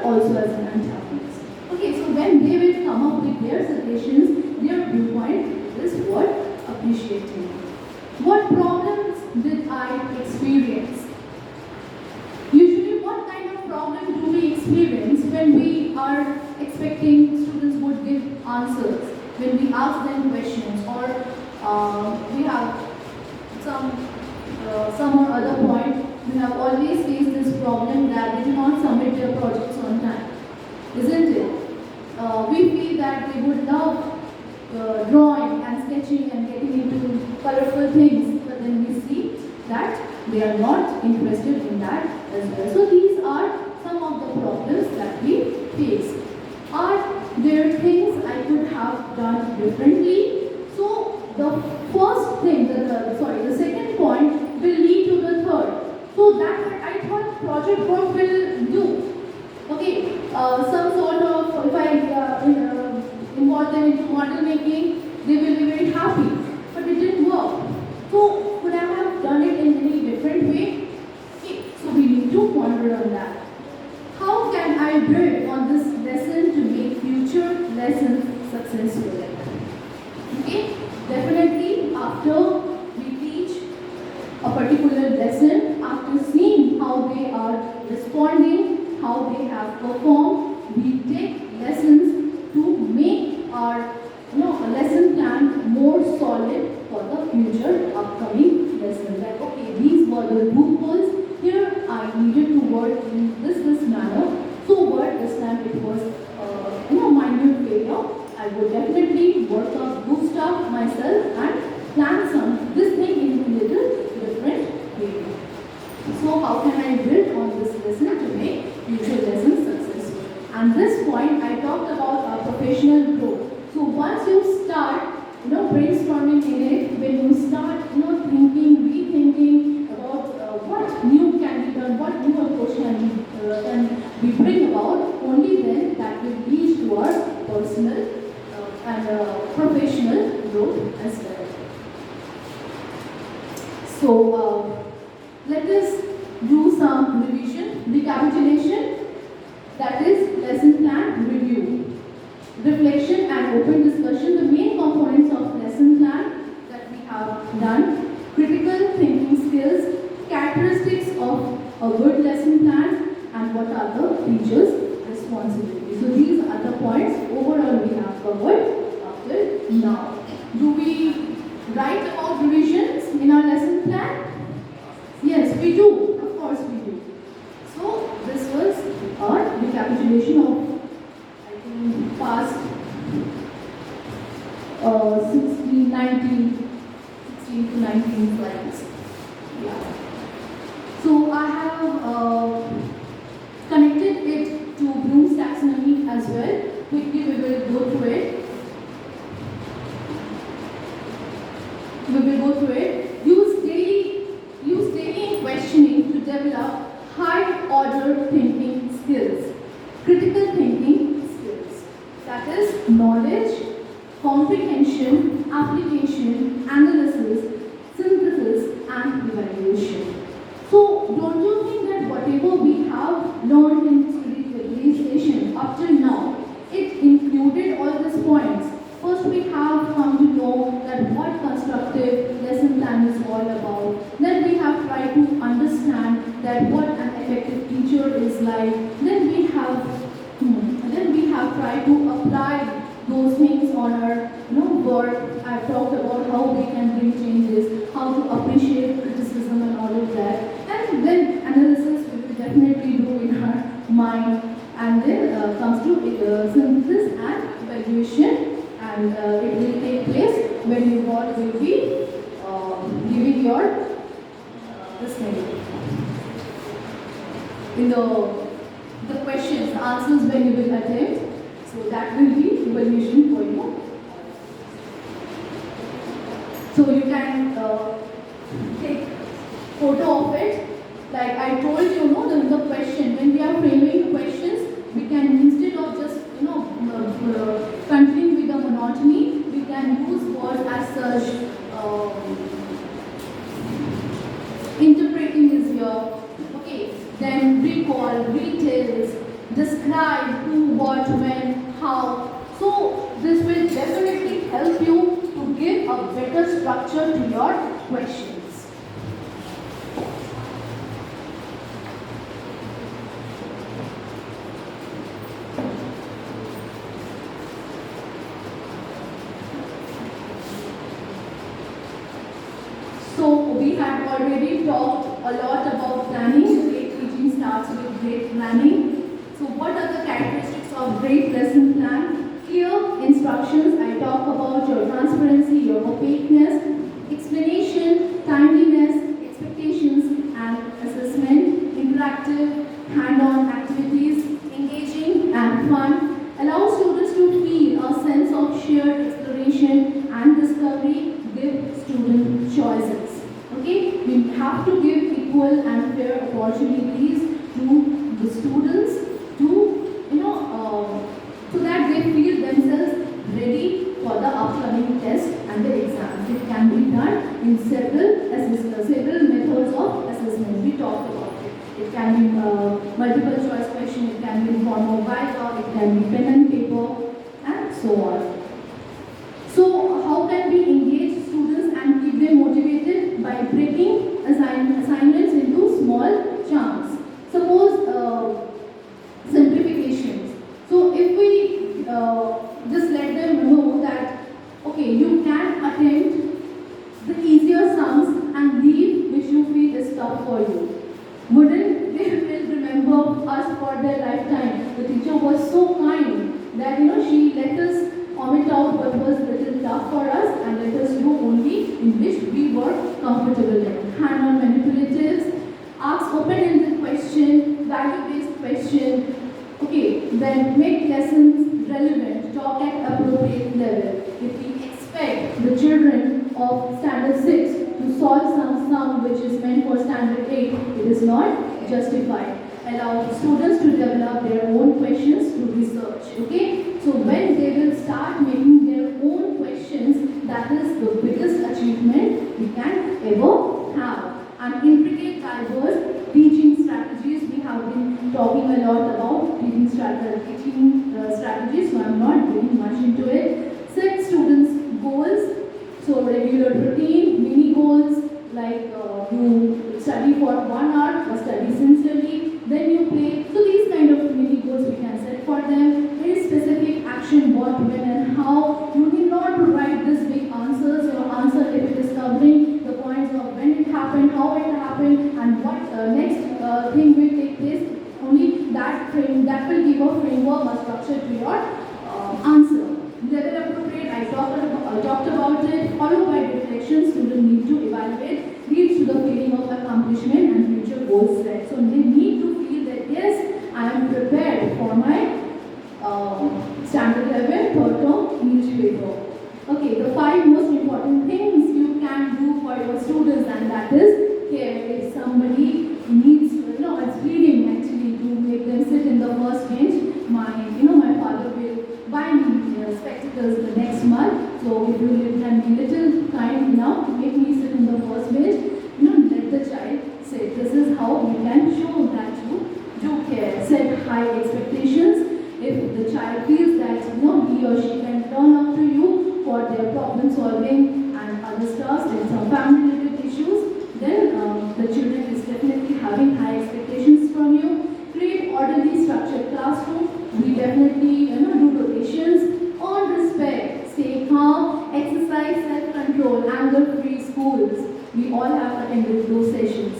also as an antagonist. Okay, so when they will come up with their suggestions, their viewpoint is what appreciating. What problems did I experience? Usually, what kind of problem do we experience when we are expecting students would give answers, when we ask them questions, or we have some or other point, we have always faced this problem that they do not submit their projects on time, isn't it? We feel that they would love drawing and sketching and getting into colorful things, but then we see that they are not interested in that as well. So these are some of the problems that we face. Are there things I could have done differently? So the first thing, the second point will lead to the third. So that I thought project work will do. Okay, some sort of, if I involve them into model making, they will be very happy. But it didn't work. So could I have done it in any different way? Okay, so we need to ponder on that. How can I build on this lesson to make future lessons successful? Okay, definitely after we teach a particular lesson, after seeing how they are responding, how they have performed, we take lessons to make our lesson plan more solid for the future upcoming lesson. Like, okay, these were the loopholes. Here I needed to work in this manner. So what this time it was minor failure. I would definitely work up, boost up myself and plan this thing in a little different way. So how can I build on this lesson to make future lessons successful? And this point I talked about our professional growth. So once you start brainstorming in it, when you start thinking, rethinking about what new can be done, what new approach can we bring about, only then that will lead to our personal and professional growth as well. So let us do some revision, recapitulation, that is lesson plan review, reflection and open discussion, the main components of lesson plan that we have done, critical thinking skills, characteristics of a good lesson plan, and what are the teacher's responsibilities. So these are the points overall we have covered up till now. Do we write about revisions in our lesson plan? Yes, we do. Of course we do. So this was our recapitulation of, I think, past 16 to 19 slides. Yeah. So I have connected it to Bloom's taxonomy as well. Quickly we will go through it. Use daily in questioning to develop high order thinking skills, critical thinking skills. That is knowledge, comprehension, application, analysis, synthesis, and evaluation. So don't you think that whatever we have learned in today's session up till now, it included all these points? First, we have come to know that what constructive lesson plan is all about. Then we have tried to understand that what an effective teacher is like. Then we have tried to apply those things on our work. I've talked about how they can bring changes, how to appreciate criticism and all of that. And then analysis we will definitely do in our mind. And then comes to synthesis and evaluation. And it will take place when you all will be giving your this thing in the questions, the answers when you will attempt. So that will be evaluation for you. So you can take photo of it. Like I told you, the question, when we are framing questions, we can, instead of just continuing with the monotony, we can use words as such. Interpreting is here. Okay. Then recall, retells, describe who, what, when, how. So this will definitely help you to give a better structure to your questions. So we have already talked a lot about planning. Great teaching starts with great planning. So what are the characteristics of great lesson plan? Clear instructions. I talk about your transparency, your opaqueness, explanation, timeliness, expectations and assessment, interactive, hand-on activities, engaging and fun. Allow students to feel a sense of shared exploration and discovery. Give student choices. Okay, we have to give equal and fair opportunities to the students to so that they feel themselves ready for the upcoming test and the exams. It can be done in several methods of assessment. We talked about it. It can be multiple choice question. It can be in form of viva. It can be pen and paper, and so on. So how can we engage students and keep them motivated? By breaking assignments into small chunks. Suppose simplifications. So if we just let them know that, okay, you can attempt the easier sums and leave which you feel is tough for you. Wouldn't they will remember us for their lifetime? The teacher was so kind that she let us comment out what was a little tough for us and let us do only in which we were comfortable in. Hand-on manipulatives, ask open-ended question, value-based question. Okay, then make lessons relevant, talk at appropriate level. If we expect the children of standard 6 to solve some sum which is meant for standard 8, it is not justified. Allow students to develop their own questions to research. Okay, so when they will start making their own questions, that is the biggest achievement we can ever have. And intricate, diverse teaching strategies. We have been talking a lot about teaching strategies, so I'm not getting much into it. Set students goals. So regular routine, mini goals like you study for 1 hour or study sincerely, then you play. So these kind of mini goals we can set for them. Very specific action, what, when and how. You need not to write this big answers. Your answer if it is covering the points of when it happened, how it happened and what next thing will take place. Only that will give a framework or structure to your answer. Level appropriate, I talked about it, followed by reflection. Students need to evaluate, leads to the feeling of accomplishment and future goals set. So they need to feel that yes, I am prepared for my standard 11 third term English paper. Okay, the 5 most important things you can do for your students, and that is care. If somebody needs, it's bleeding actually to make them sit in the first bench, my father will buy me spectacles the next month. So if you can be little kind enough to make me sit in the first bench, let the child sit. This is how you can show that you do care. Set high expectations. If the child feels that he or she can turn up to you for their problem solving and other stuff and some family related issues, then the children is definitely having high expectations from you. Create orderly structured classroom. We definitely do rotations. On respect, stay calm, exercise self-control, anger-free schools. We all have attended those sessions.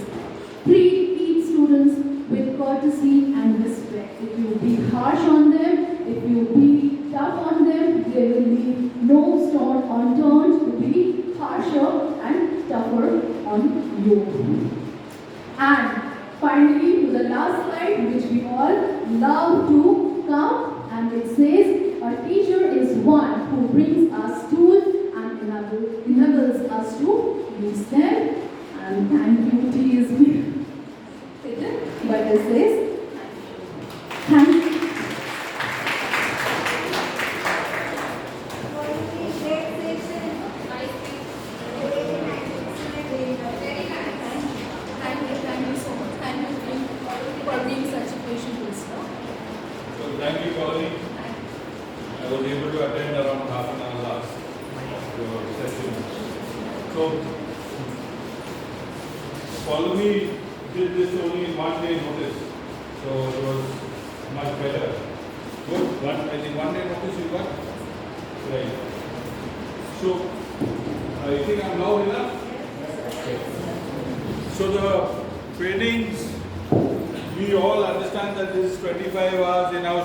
Treat students with courtesy and respect. If you be harsh on them, if you be tough on them, they will leave no stone unturned to be harsher and tougher on you. And finally, to the last slide, which we all love to come, and it says, a teacher is one who brings us tools and enables us to use them. And thank you, tease me. But it says, thank you. Thank you so much. Thank you for being such a patient listener. I was able to attend around half an hour last session. So, Paulami did this only in 1 day notice. So it was much better. Good. I think 1 day notice you got? Right. So, I think I'm loud enough? Okay. So the trainings, we all understand that this is 25 hours in our